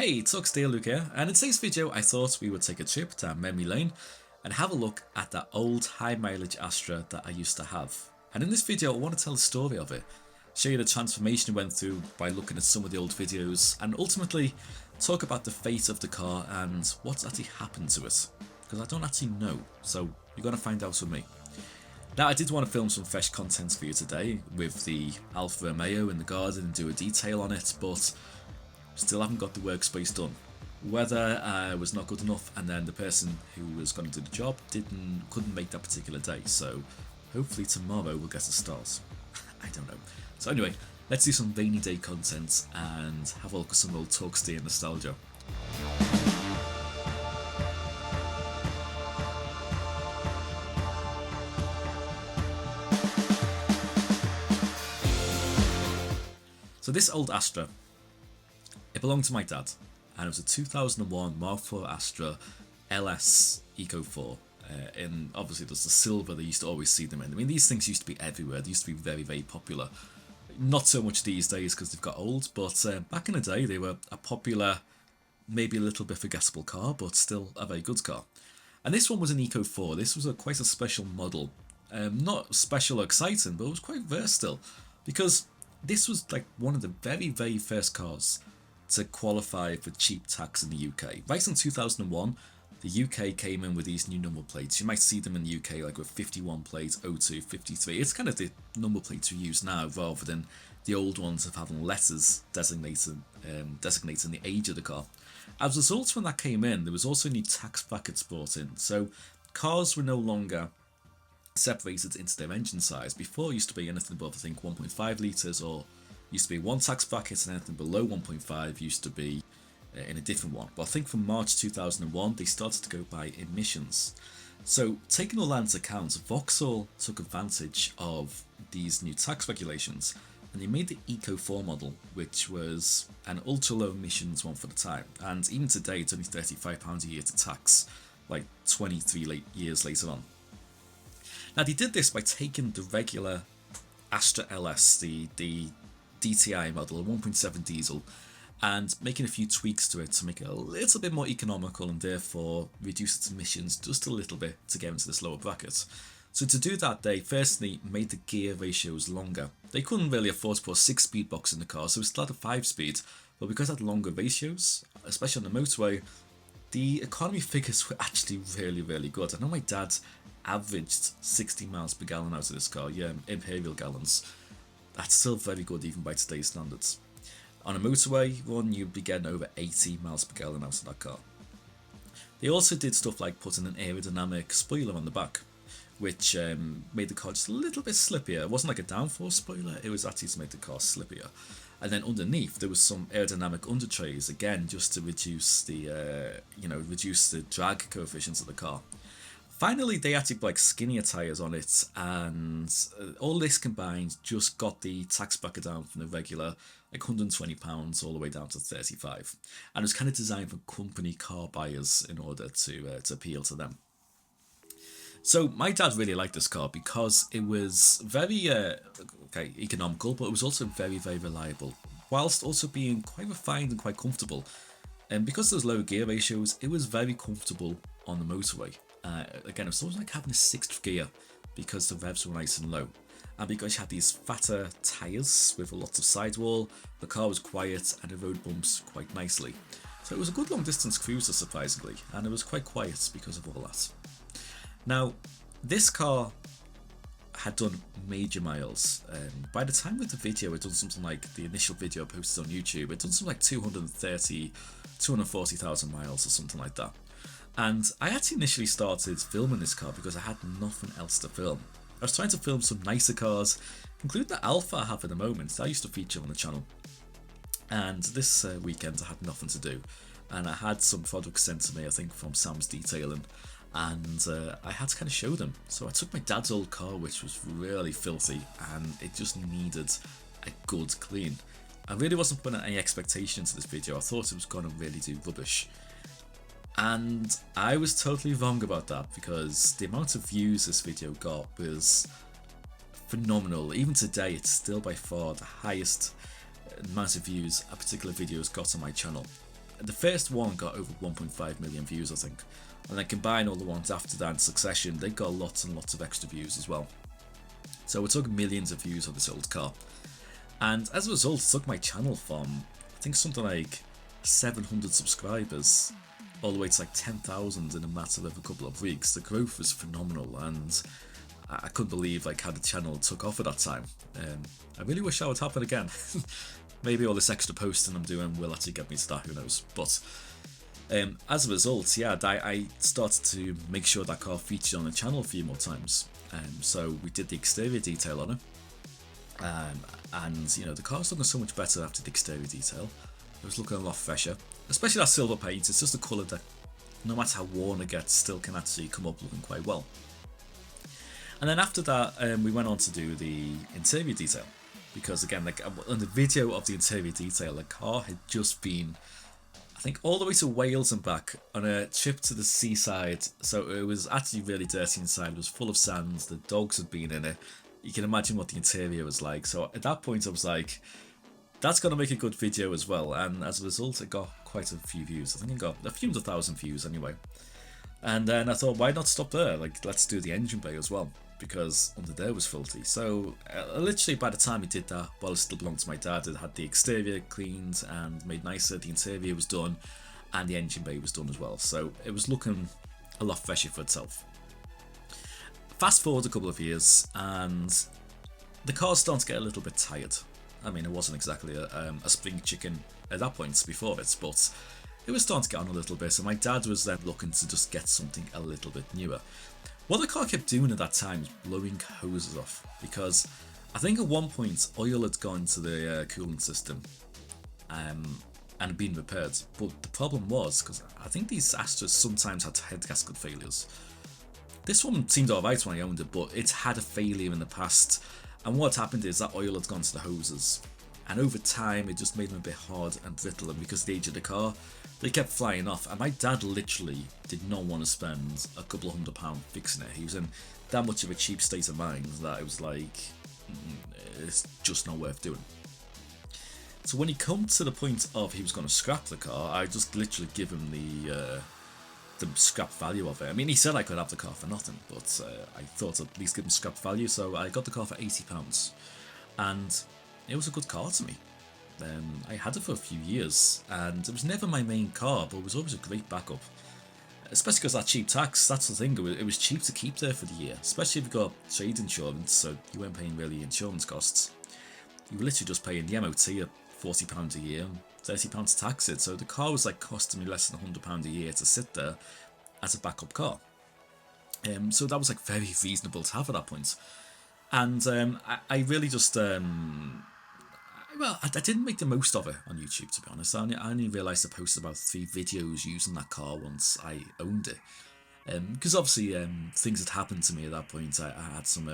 Hey, it's Luke here, and in today's video I thought we would take a trip down memory lane and have a look at that old high mileage Astra that I used to have. And in this video I want to tell the story of it, show you the transformation it went through by looking at some of the old videos, and ultimately talk about the fate of the car and what's actually happened to it, because I don't actually know, so you're going to find out with me. Now, I did want to film some fresh content for you today with the Alfa Romeo in the garden and do a detail on it, but still haven't got the workspace done. Weather was not good enough, and then the person who was going to do the job couldn't make that particular day, so hopefully tomorrow we'll get a start. I don't know. So anyway, let's do some rainy day content and have a look at some old Talk Steer nostalgia. So this old Astra, it belonged to my dad, and it was a 2001 Mk4 Astra LS Eco 4. And obviously there's the silver, they used to always see them in. I mean, these things used to be everywhere, they used to be very, very popular. Not so much these days because they've got old, but back in the day they were a popular, maybe a little bit forgettable car, but still a very good car. And this one was an Eco 4, this was quite a special model. Not special or exciting, but it was quite versatile, because this was like one of the very, very first cars to qualify for cheap tax in the UK. Right in 2001, the UK came in with these new number plates. You might see them in the UK like with 51 plates, 02, 53. It's kind of the number plates we use now rather than the old ones of having letters designating the age of the car. As a result, when that came in, there was also new tax brackets brought in. So cars were no longer separated into their engine size. Before it used to be anything above, I think, 1.5 litres, or used to be one tax bracket, and anything below 1.5 used to be in a different one. But I think from March 2001 they started to go by emissions. So taking all that into account, Vauxhall took advantage of these new tax regulations, and they made the Eco 4 model, which was an ultra low emissions one for the time, and even today it's only £35 a year to tax, like 23 years later on. Now they did this by taking the regular Astra LS, the DTI model, a 1.7 diesel, and making a few tweaks to it to make it a little bit more economical and therefore reduce its emissions just a little bit to get into this lower bracket. So to do that, they firstly made the gear ratios longer. They couldn't really afford to put a 6-speed box in the car, so it still had a 5-speed, but because it had longer ratios, especially on the motorway, the economy figures were actually really, really good. I know my dad averaged 60 miles per gallon out of this car, yeah, imperial gallons. That's still very good even by today's standards. On a motorway run, you'd be getting over 80 miles per gallon out of that car. They also did stuff like putting an aerodynamic spoiler on the back, which made the car just a little bit slippier. It wasn't like a downforce spoiler, it was actually to make the car slippier. And then underneath there was some aerodynamic under trays, again just to reduce the reduce the drag coefficients of the car. Finally, they actually put like skinnier tyres on it, and all this combined just got the tax bracket down from the regular like £120 all the way down to 35, and it was kind of designed for company car buyers in order to appeal to them. So my dad really liked this car because it was very economical, but it was also very, very reliable, whilst also being quite refined and quite comfortable. And because those low gear ratios, it was very comfortable on the motorway. Again, it was always like having a 6th gear because the revs were nice and low. And because you had these fatter tyres with a lot of sidewall, the car was quiet and the road bumps quite nicely. So it was a good long distance cruiser, surprisingly, and it was quite quiet because of all that. Now, this car had done major miles. By the time of the video, it done something like the initial video posted on YouTube, it done something like 240,000 miles or something like that. And I actually initially started filming this car because I had nothing else to film. I was trying to film some nicer cars, including the Alfa I have at the moment that I used to feature on the channel. And this weekend I had nothing to do, and I had some products sent to me, I think from Sam's Detailing, and I had to kind of show them. So I took my dad's old car, which was really filthy, and it just needed a good clean. I really wasn't putting any expectation into this video. I thought it was going to really do rubbish. And I was totally wrong about that, because the amount of views this video got was phenomenal. Even today, it's still by far the highest amount of views a particular video has got on my channel. The first one got over 1.5 million views, I think, and then combine all the ones after that in succession, they got lots and lots of extra views as well. So we took millions of views on this old car, and as a result it took my channel from, I think, something like 700 subscribers all the way to like 10,000 in a matter of a couple of weeks. The growth was phenomenal, and I couldn't believe like how the channel took off at that time. I really wish that would happen again. Maybe all this extra posting I'm doing will actually get me to that, who knows. But as a result, yeah, I started to make sure that car featured on the channel a few more times. So we did the exterior detail on it, and you know, the car's looking so much better after the exterior detail. It was looking a lot fresher, especially that silver paint. It's just a colour that, no matter how worn it gets, still can actually come up looking quite well. And then after that, we went on to do the interior detail, because again, like on the video of the interior detail, the car had just been, I think, all the way to Wales and back on a trip to the seaside. So it was actually really dirty inside. It was full of sand. The dogs had been in it. You can imagine what the interior was like. So at that point, I was like, that's going to make a good video as well. And as a result, it got quite a few views. I think it got a few 100,000 views anyway. And then I thought, why not stop there? Like, let's do the engine bay as well, because under there was filthy. So literally by the time we did that, while it still belonged to my dad, it had the exterior cleaned and made nicer, the interior was done, and the engine bay was done as well. So it was looking a lot fresher for itself. Fast forward a couple of years, and the car's starting to get a little bit tired. I mean, it wasn't exactly a spring chicken at that point before it, but it was starting to get on a little bit, and my dad was then looking to just get something a little bit newer. What the car kept doing at that time was blowing hoses off, because I think at one point oil had gone to the cooling system and been repaired. But the problem was, because I think these Astras sometimes had head gasket failures. This one seemed alright when I owned it, but it had a failure in the past, and what happened is that oil had gone to the hoses, and over time it just made them a bit hard and brittle, and because of the age of the car, they kept flying off, and my dad literally did not want to spend a couple of £100 fixing it. He was in that much of a cheap state of mind that it was like, it's just not worth doing. So when he come to the point of he was going to scrap the car, I just literally give him the scrap value of it. I mean, he said I could have the car for nothing, but I thought I'd at least give him scrap value, so I got the car for £80, and it was a good car to me. I had it for a few years, and it was never my main car, but it was always a great backup, especially because that cheap tax. That's the thing, it was cheap to keep there for the year, especially if you got trade insurance, so you weren't paying really insurance costs. You were literally just paying the MOT at £40 a year and £30 to tax it, so the car was like costing me less than £100 a year to sit there as a backup car. So that was like very reasonable to have at that point. And I really just well, I didn't make the most of it on YouTube, to be honest. I only realised I posted about 3 videos using that car once I owned it. Because obviously things had happened to me at that point. I had some,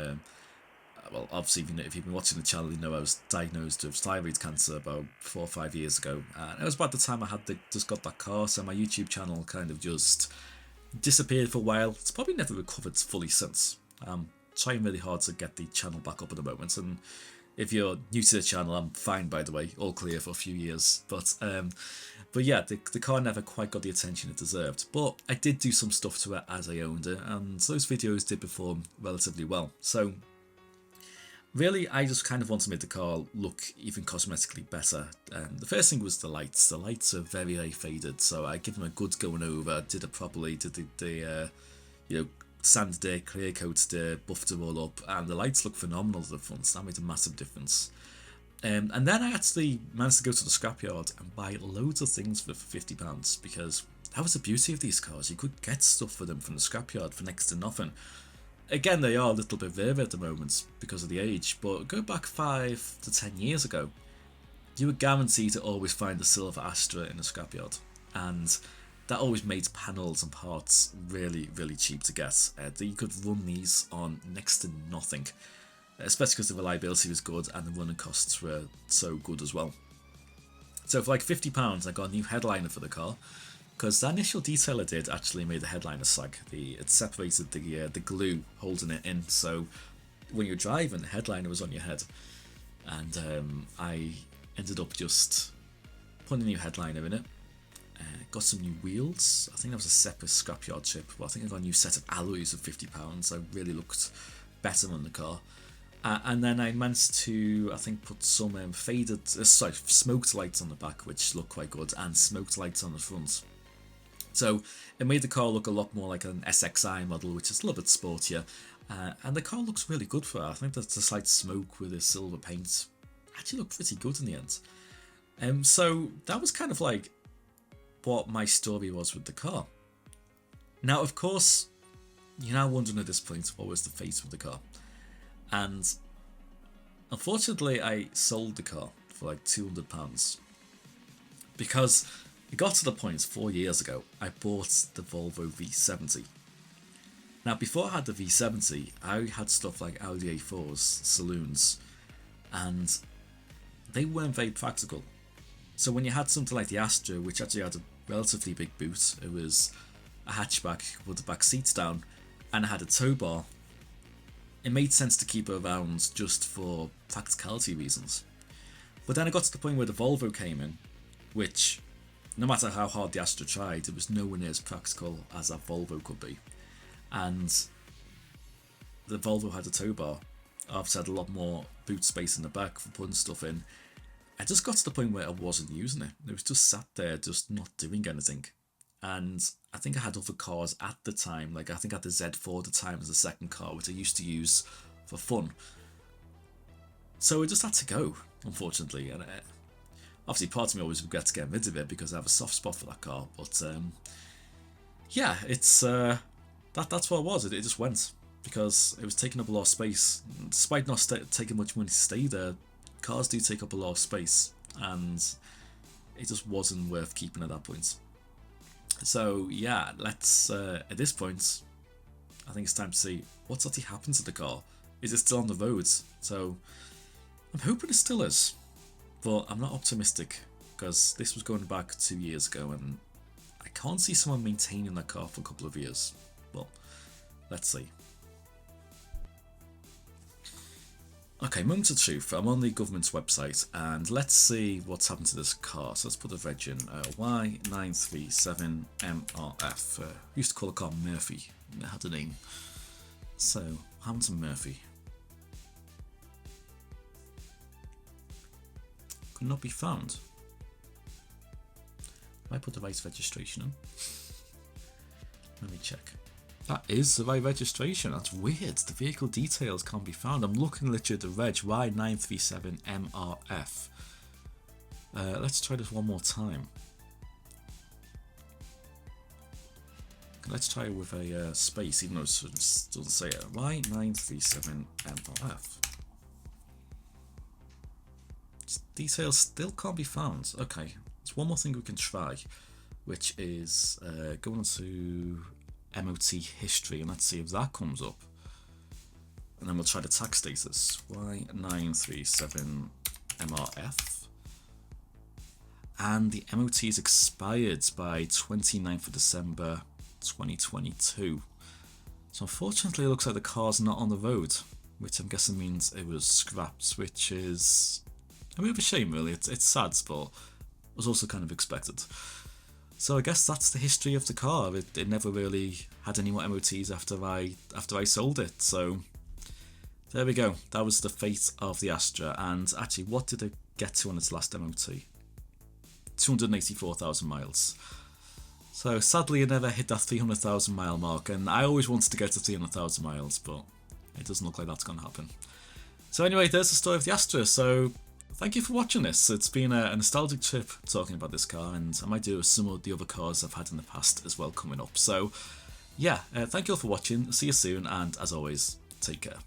well, obviously if you've been watching the channel, you know I was diagnosed with thyroid cancer about 4 or 5 years ago. And it was about the time I had just got that car, so my YouTube channel kind of just disappeared for a while. It's probably never recovered fully since. I'm trying really hard to get the channel back up at the moment, and if you're new to the channel, I'm fine, by the way, all clear for a few years. But yeah, the car never quite got the attention it deserved. But I did do some stuff to it as I owned it, and those videos did perform relatively well. So really, I just kind of wanted to make the car look even cosmetically better. The first thing was the lights. The lights are very, very faded, so I give them a good going over, did it properly, did the you know, sanded it, clear coated it, buffed it all up, and the lights look phenomenal to the front, so that made a massive difference. And then I actually managed to go to the scrapyard and buy loads of things for £50, because that was the beauty of these cars. You could get stuff for them from the scrapyard for next to nothing. Again, they are a little bit rare at the moment because of the age, but go back 5 to 10 years ago, you were guaranteed to always find a silver Astra in a scrapyard, and that always made panels and parts really, really cheap to get. You could run these on next to nothing, especially because the reliability was good and the running costs were so good as well. So for like £50, I got a new headliner for the car, because the initial detail I did actually made the headliner sag. It separated the glue holding it in, so when you're driving, the headliner was on your head. And I ended up just putting a new headliner in it. got some new wheels. I think that was a separate scrapyard trip, but I think I got a new set of alloys of £50. I really looked better on the car. And then I managed to, I think, put some smoked lights on the back, which look quite good, and smoked lights on the front. So it made the car look a lot more like an SXI model, which is a little bit sportier. And the car looks really good for that. I think that the slight smoke with the silver paint actually looked pretty good in the end. So that was kind of like what my story was with the car. Now, of course, you're now wondering at this point, what was the fate of the car? And unfortunately, I sold the car for like £200 because it got to the point 4 years ago I bought the Volvo V70. Now, before I had the V70, I had stuff like Audi A4s, saloons, and they weren't very practical. So when you had something like the Astra, which actually had a relatively big boot, it was a hatchback with the back seats down, and it had a tow bar, it made sense to keep it around just for practicality reasons. But then it got to the point where the Volvo came in, which, no matter how hard the Astra tried, it was nowhere near as practical as that Volvo could be. And the Volvo had a tow bar, obviously had a lot more boot space in the back for putting stuff in. I just got to the point where I wasn't using it. It was just sat there, just not doing anything. And I think I had other cars at the time, like I think I had the Z4 at the time as a second car, which I used to use for fun. So it just had to go, unfortunately. And obviously part of me always regrets getting rid of it because I have a soft spot for that car. But yeah, it's that's what it was. It just went because it was taking up a lot of space. Despite not taking much money to stay there, cars do take up a lot of space, and it just wasn't worth keeping at that point. So yeah, let's at this point, I think it's time to see what's actually happened to the car. Is it still on the roads? So I'm hoping it still is, but I'm not optimistic because this was going back 2 years ago, and I can't see someone maintaining that car for a couple of years. Well, let's see. Okay, moment of truth. I'm on the government's website, and let's see what's happened to this car. So let's put the reg in. Y937MRF. Used to call the car Murphy. It had a name. So, what happened to Murphy? Could not be found. Have I put the right registration in? Let me check. That is the right registration. That's weird. The vehicle details can't be found. I'm looking literally at the reg, Y937MRF. Let's try this one more time. Let's try it with a space, even though it doesn't say it. Y937MRF. Details still can't be found. Okay, there's one more thing we can try, which is going to MOT history, and let's see if that comes up, and then we'll try the tax status. Y937MRF, and the MOT is expired by 29th of December 2022. So unfortunately it looks like the car's not on the road, which I'm guessing means it was scrapped, which is a bit of a shame really. It's sad, but it was also kind of expected. So I guess that's the history of the car. It never really had any more MOTs after I sold it. So there we go. That was the fate of the Astra. And actually, what did it get to on its last MOT? 284,000 miles. So sadly, it never hit that 300,000 mile mark. And I always wanted to get to 300,000 miles, but it doesn't look like that's going to happen. So anyway, there's the story of the Astra. So thank you for watching this. It's been a nostalgic trip talking about this car, and I might do some of the other cars I've had in the past as well coming up. So yeah, thank you all for watching. See you soon, and as always, take care.